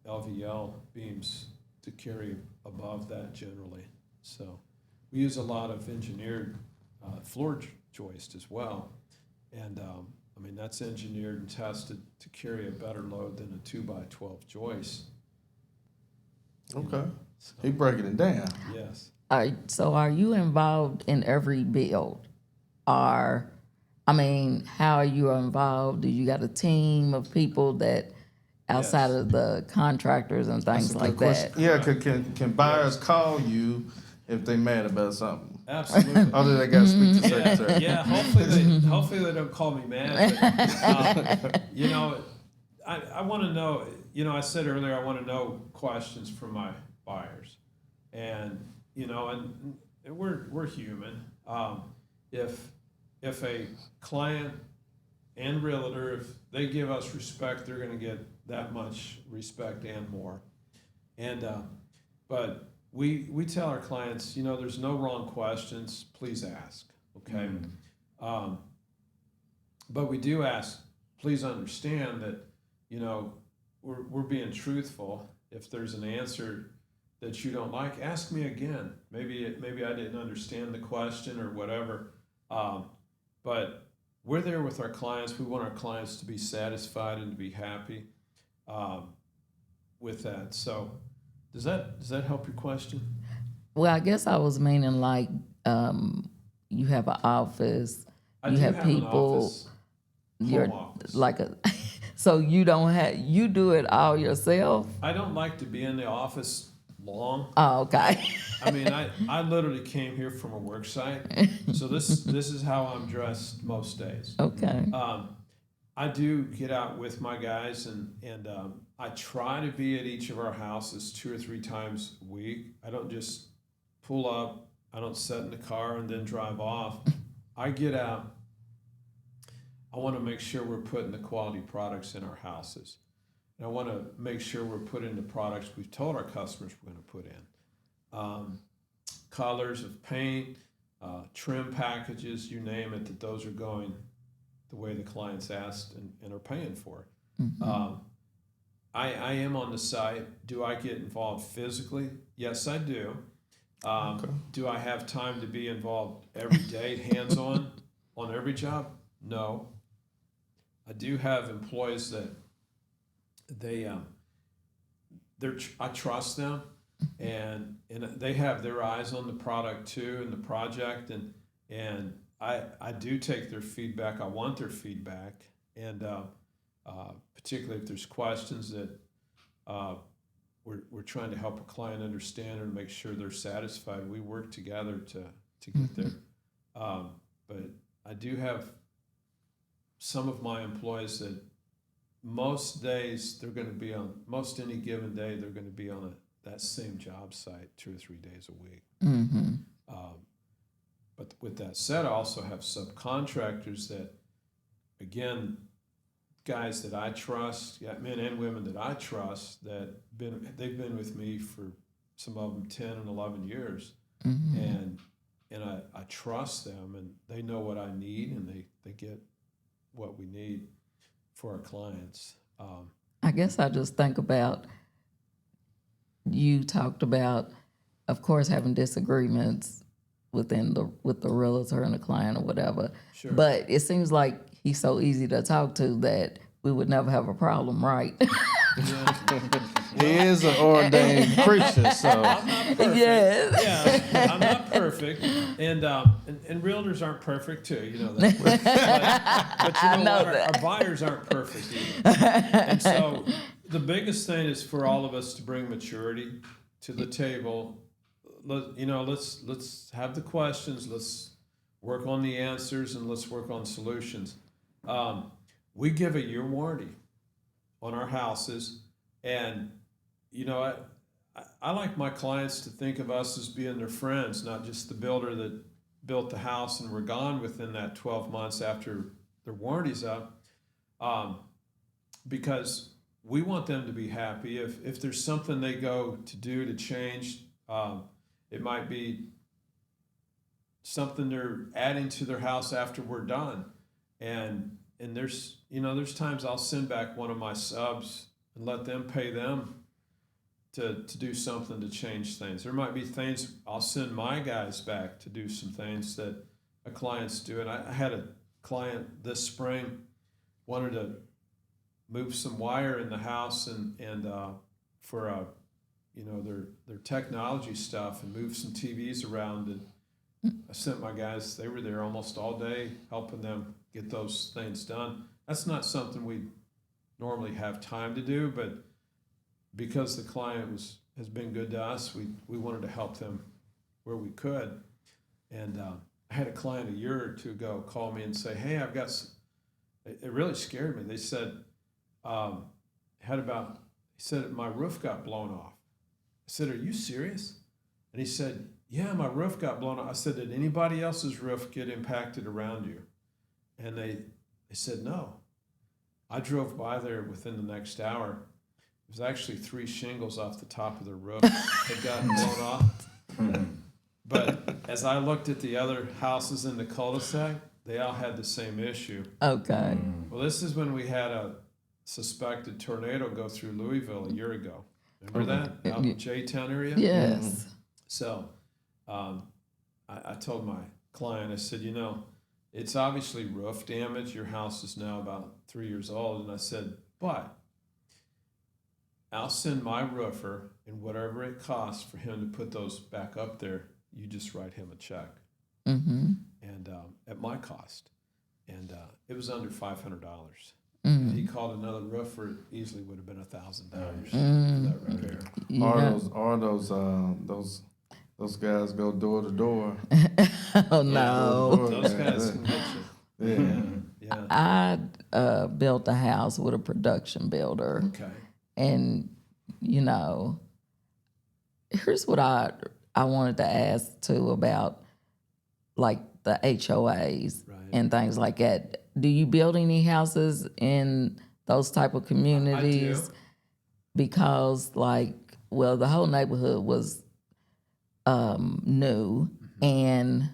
LVL beams to carry above that generally. So we use a lot of engineered floor joist as well. And I mean, that's engineered and tested to carry a better load than a 2x12 joist. Okay. So, He breaking it down. yes. So are you involved in every build? How are you involved? Do you got a team of people that outside Yes. of the contractors and things That's a like good that? question. Yeah, can buyers call you if they mad about something? Absolutely. Or do they got to speak to Yeah, secretary? yeah. Hopefully they don't call me mad. But, you know, I want to know. You know, I said earlier I want to know questions from my buyers, and you know, and we're human. If a client and realtor, if they give us respect, they're going to get that much respect and more. And but we tell our clients, you know, there's no wrong questions. Please ask, okay? But we do ask. Please understand that, you know, we're being truthful. If there's an answer that you don't like, ask me again. Maybe I didn't understand the question or whatever. But we're there with our clients. We want our clients to be satisfied and to be happy with that. So does that help your question? Well, I guess I was meaning like you have an office, I you do have an people, office, you're home office. like so you do it all yourself? I don't like to be in the office long. Oh, okay. I mean, I literally came here from a work site, so this is how I'm dressed most days. Okay. I do get out with my guys, and I try to be at each of our houses 2 or 3 times a week. I don't just pull up. I don't sit in the car and then drive off. I get out. I want to make sure we're putting the quality products in our houses. And I want to make sure we're putting the products we've told our customers we're going to put in. Colors of paint, trim packages, you name it, that those are going the way the clients asked and are paying for it. I am on the site. Do I get involved physically? Yes, I do. Do I have time to be involved every day, hands-on, on every job? No. I do have employees that I trust them, and they have their eyes on the product too and the project, and I do take their feedback. I want their feedback, and particularly if there's questions that we're trying to help a client understand and make sure they're satisfied. We work together to get there. But do have some of my employees that most days they're going to be on, most any given day, they're going to be on that same job site 2 or 3 days a week. Mm-hmm. But with that said, I also have subcontractors that, again, guys that I trust, men and women that I trust, they've been with me for some of them 10 and 11 years. Mm-hmm. And I trust them, and they know what I need, and they get what we need for our clients. I guess I just think about, you talked about, of course, having disagreements with the realtor and the client or whatever. Sure. But it seems like he's so easy to talk to that we would never have a problem, right? He is an ordained preacher, so I'm not perfect. Yes. Yeah, I'm not perfect, and realtors aren't perfect too. You know that. But you know, what? Our buyers aren't perfect either. And so the biggest thing is for all of us to bring maturity to the table. Let's have the questions. Let's work on the answers, and let's work on solutions. We give a year warranty on our houses, and I like my clients to think of us as being their friends, not just the builder that built the house and we're gone within that 12 months after their warranty's up, because we want them to be happy. If there's something they go to do to change, it might be something they're adding to their house after we're done, and there's times I'll send back one of my subs and let them pay them to do something to change things. There might be things I'll send my guys back to do some things that a client's doing. I had a client this spring wanted to move some wire in the house and for their technology stuff, and move some TVs around, and I sent my guys. They were there almost all day helping them get those things done. That's not something we normally have time to do, but because the client has been good to us, we wanted to help them where we could. And I had a client a year or two ago call me and say, "Hey, I've got." It really scared me. They said, he said my roof got blown off. I said, "Are you serious?" And he said, "Yeah, my roof got blown off." I said, "Did anybody else's roof get impacted around you?" And they said, "No." I drove by there within the next hour. It was actually 3 shingles off the top of the roof had gotten blown off. But as I looked at the other houses in the cul-de-sac, they all had the same issue. Okay. Well, this is when we had a suspected tornado go through Louisville a year ago. Remember that? Out in the J-Town area? Yes. So I told my client, I said, it's obviously roof damage. Your house is now about 3 years old. And I said, but I'll send my roofer, and whatever it costs for him to put those back up there, you just write him a check. Mm-hmm. And at my cost. And it was under $500. Mm-hmm. And he called another roofer, it easily would have been $1,000 for that repair. Yeah. Those guys go door to door. Oh no. Those guys can get you. Yeah. I built a house with a production builder. Okay. And, here's what I wanted to ask too about, like, the HOAs and things like that. Do you build any houses in those type of communities? I do. Because, the whole neighborhood was new, and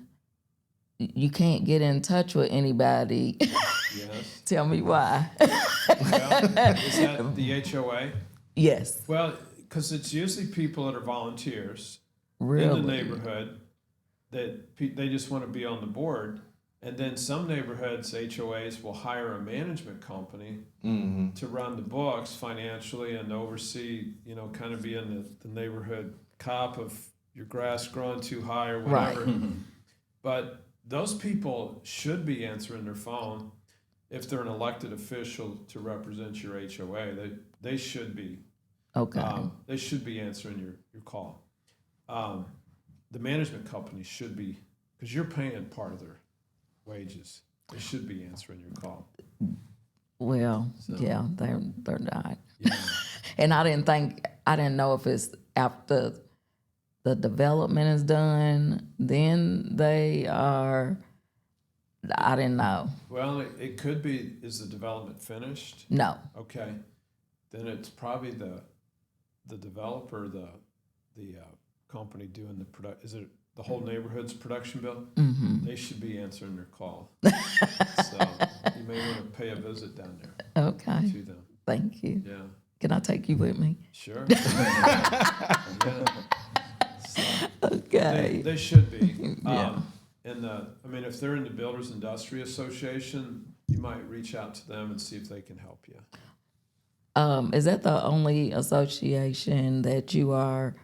you can't get in touch with anybody. Yes. Tell me why. Well, is that the HOA? Yes. Well, because it's usually people that are volunteers Really? in the neighborhood that they just want to be on the board. And then some neighborhoods, HOAs, will hire a management company to run the books financially and oversee, kind of being the neighborhood cop of your grass growing too high or whatever. Right. But those people should be answering their phone. If they're an elected official to represent your HOA, they should be. Okay. They should be answering your call. The management company should be, because you're paying part of their wages. They should be answering your call. Well, So- yeah, they're not. Yeah. And I didn't know if it's after the development is done, then they are. I didn't know. Well, it could be, is the development finished? No. Okay, then it's probably the developer, the company doing the is it the whole neighborhood's production bill? Mm-hmm. They should be answering their call. So you may want to pay a visit down there Okay. to them. Thank you. Yeah, Can I take you with me? sure. Yeah. So Okay. they should be. Yeah. And I mean, if they're in the Builders Industry Association, you might reach out to them and see if they can help you. Is that the only association that you are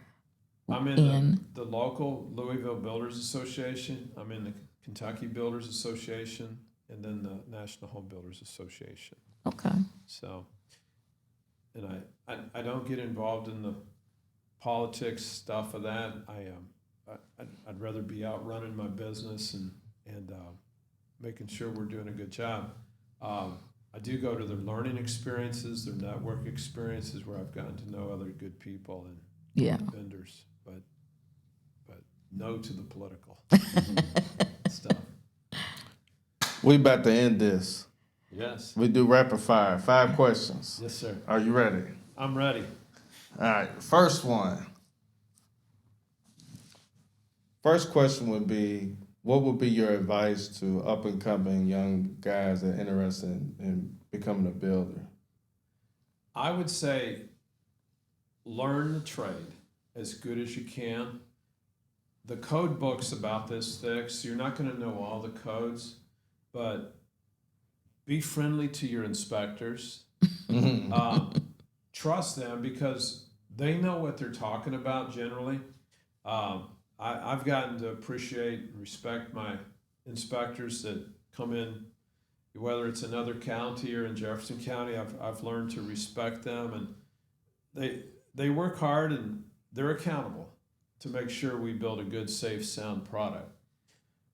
I'm in? in the local Louisville Builders Association. I'm in the Kentucky Builders Association, and then the National Home Builders Association. Okay. So, and I don't get involved in the politics stuff of that. I'd rather be out running my business and making sure we're doing a good job. I do go to their learning experiences, their network experiences, where I've gotten to know other good people and Yeah. vendors, but no to the political stuff. We about to end this. Yes, We do rapid fire. 5 questions. yes, sir. Are you ready? I'm ready. All right. First one. First question would be, what would be your advice to up and coming young guys that are interested in becoming a builder? I would say learn the trade as good as you can. The code book's about this thick, so you're not going to know all the codes, but be friendly to your inspectors. Trust them because they know what they're talking about generally. I've gotten to appreciate and respect my inspectors that come in, whether it's another county or in Jefferson County. I've learned to respect them, and they work hard and they're accountable to make sure we build a good, safe, sound product.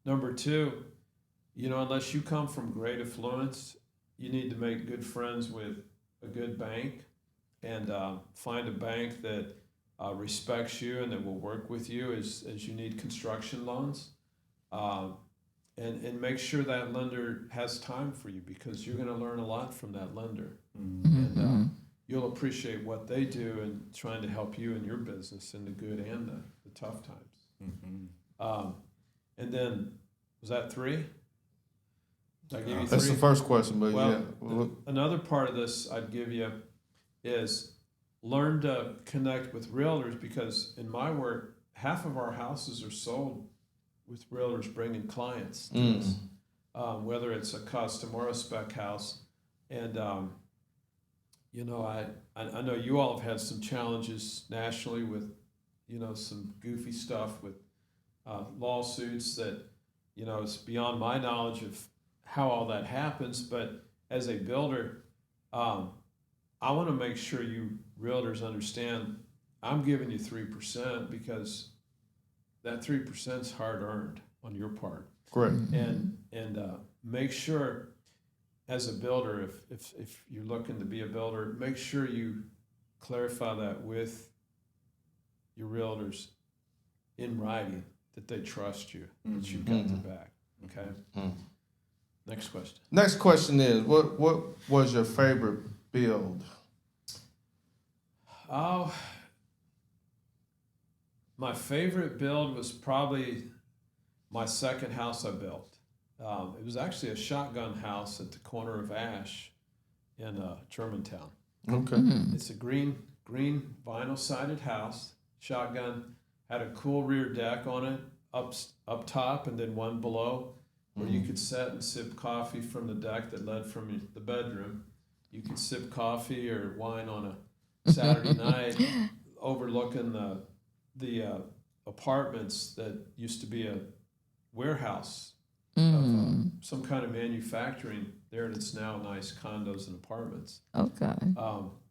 Number 2, unless you come from great affluence, you need to make good friends with a good bank and find a bank that respects you and that will work with you as you need construction loans. And make sure that lender has time for you because you're going to learn a lot from that lender. Mm-hmm. And you'll appreciate what they do in trying to help you in your business in the good and the tough times. And then, was that 3? Did I give you 3? That's the first question, but Well, yeah. another part of this I'd give you is learn to connect with realtors because in my work, half of our houses are sold with realtors bringing clients to us, whether it's a custom or a spec house. And, I know you all have had some challenges nationally with, some goofy stuff with lawsuits that, it's beyond my knowledge of how all that happens. But as a builder, I want to make sure you realtors understand I'm giving you 3% because that 3% is hard earned on your part. Correct. And make sure as a builder, if you're looking to be a builder, make sure you clarify that with your realtors in writing that they trust you, that you've got their back. Okay. Next question. Next question is, what was your favorite build? Oh, my favorite build was probably my second house I built. It was actually a shotgun house at the corner of Ash in Germantown. Okay. It's a green vinyl sided house. Shotgun had a cool rear deck on it up top and then one below where you could sit and sip coffee from the deck that led from the bedroom. You could sip coffee or wine on a Saturday night overlooking the apartments that used to be a warehouse of some kind of manufacturing there, and it's now nice condos and apartments. Okay.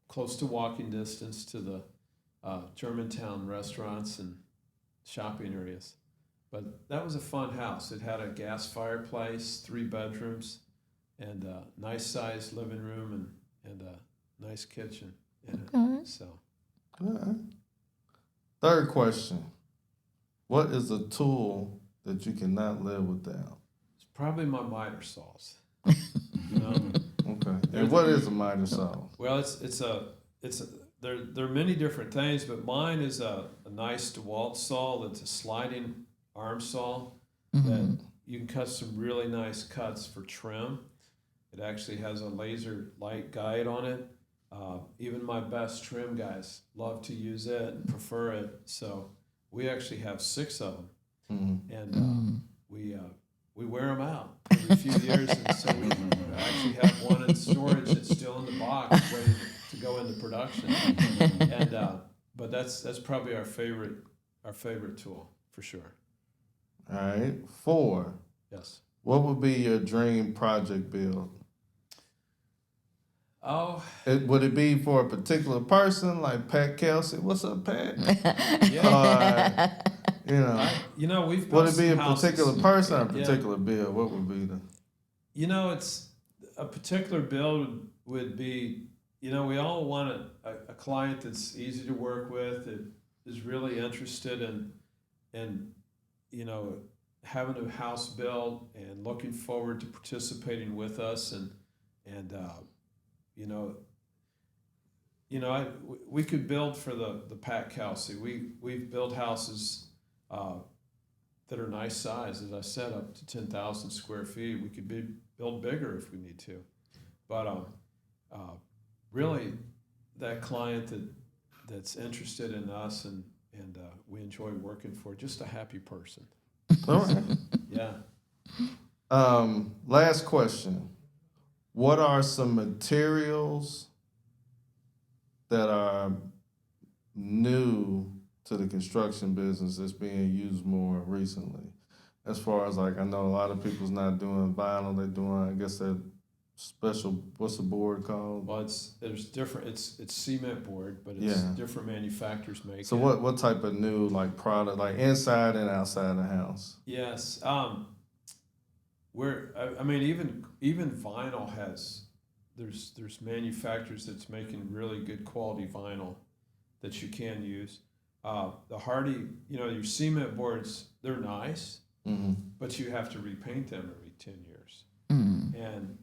Close to walking distance to the Germantown restaurants and shopping areas. But that was a fun house. It had a gas fireplace, 3 bedrooms, and a nice sized living room and a nice kitchen in it. Okay. So All right. Third question. What is a tool that you cannot live without? it's probably my miter saws. You know? Okay. And what is a miter saw? Well, there are many different things, but mine is a nice DeWalt saw that's a sliding arm saw that you can cut some really nice cuts for trim. It actually has a laser light guide on it. Even my best trim guys love to use it and prefer it. So we actually have 6 of them, and we wear them out every few years. And so we actually have one in storage that's still in the box, ready to go into production. And but that's probably our favorite tool for sure. All right. 4. Yes. What would be your dream project build? Oh, Would it be for a particular person like Pat Kelsey? What's up, Pat? yeah. You know, We've would built it be a some houses. particular person or a Yeah. particular build? What would be the? It's a particular build would be, we all want a client that's easy to work with, that is really interested in having a house built and looking forward to participating with us and we could build for the Pat Kelsey. We've built houses that are nice size, as I said, up to 10,000 square feet. We could build bigger if we need to, but really, that client that's interested in us and we enjoy working for, just a happy person. All right. Yeah. Last question. What are some materials that are new to the construction business that's being used more recently? As far as I know a lot of people's not doing vinyl, they're doing, I guess, that special, what's the board called? Well, there's different. It's cement board, but it's different manufacturers make So it. what type of new product, like inside and outside the house? Yes. Even vinyl has, there's manufacturers that's making really good quality vinyl that you can use. The hardy, your cement boards, they're nice, but you have to repaint them every 10 years. And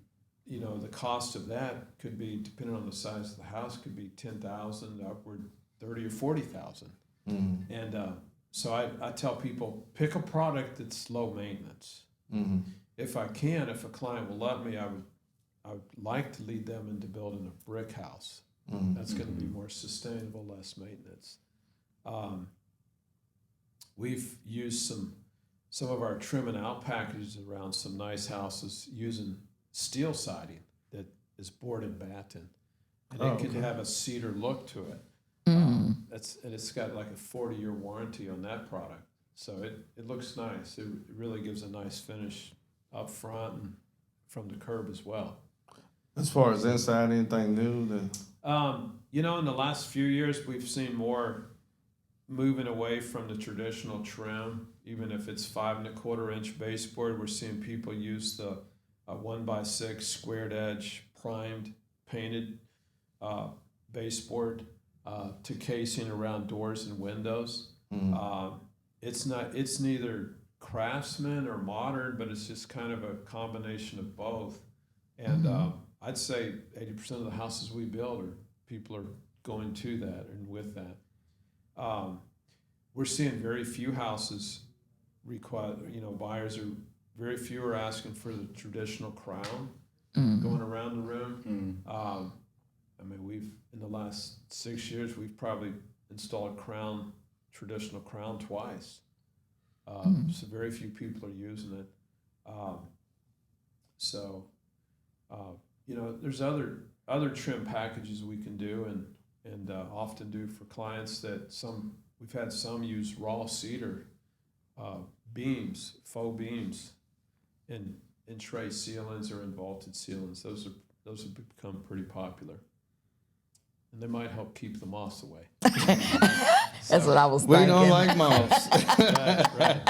the cost of that could be, depending on the size of the house, could be $10,000 upward, $30,000 or $40,000. And so I tell people, pick a product that's low maintenance. If a client will let me, I would like to lead them into building a brick house. That's going to be more sustainable, less maintenance. We've used some of our trim and out packages around some nice houses using steel siding that is board and batten, and it can have a cedar look to it. And it's got like a 40-year warranty on that product, so it looks nice. It really gives a nice finish up front and from the curb as well. As far as inside, anything new? In the last few years, we've seen more moving away from the traditional trim. Even if it's 5 1/4 inch baseboard, we're seeing people use the 1x6 squared edge primed painted baseboard to casing around doors and windows. It's neither craftsman or modern, but it's just kind of a combination of both. And I'd say 80% of the houses we build people are going to that and with that. We're seeing very few houses require, buyers are, very few are asking for the traditional crown going around the room. We've, in the last 6 years, we've probably installed traditional crown twice. So very few people are using it. There's other trim packages we can do and often do for clients that we've had some use raw cedar beams, faux beams, in tray ceilings or in vaulted ceilings. Those have become pretty popular, and they might help keep the moths away. That's what I was thinking. We don't like moths. Right.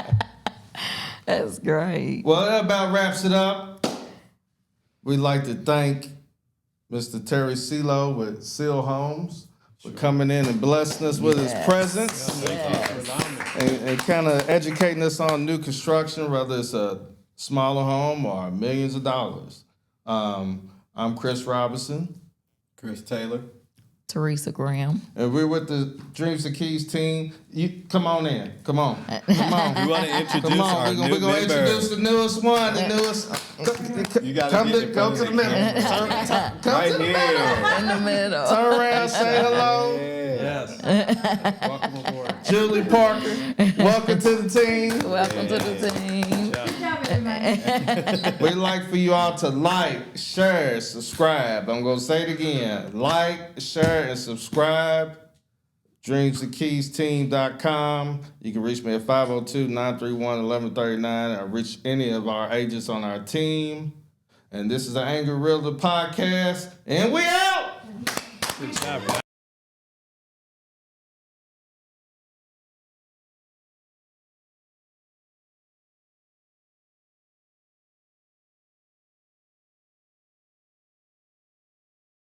That's great. Well, that about wraps it up. We'd like to thank Mr. Terry CeeLo with Seal Homes for coming in and blessing us with his presence Thank you for allowing me. and kind of educating us on new construction, whether it's a smaller home or millions of dollars. I'm Chris Robinson, Chris Taylor. Teresa Graham. and we're with the Dreams and Keys team. You come on in. Come on. Come on. We want to introduce Come our on, new we're gonna member. introduce the newest one, the newest. You gotta Come get to, in go front to of the the middle. camera. Come Right to the here. In the middle. turn around, say hello. Yeah. Yes. Welcome aboard. Julie Parker, welcome to the team. Welcome to the team. We'd like for you all to like, share, subscribe. I'm gonna say it again. Like, share, and subscribe. DreamsandKeysTeam.com. You can reach me at 502-931-1139 or reach any of our agents on our team. And this is the Angry Realtor Podcast. And we out!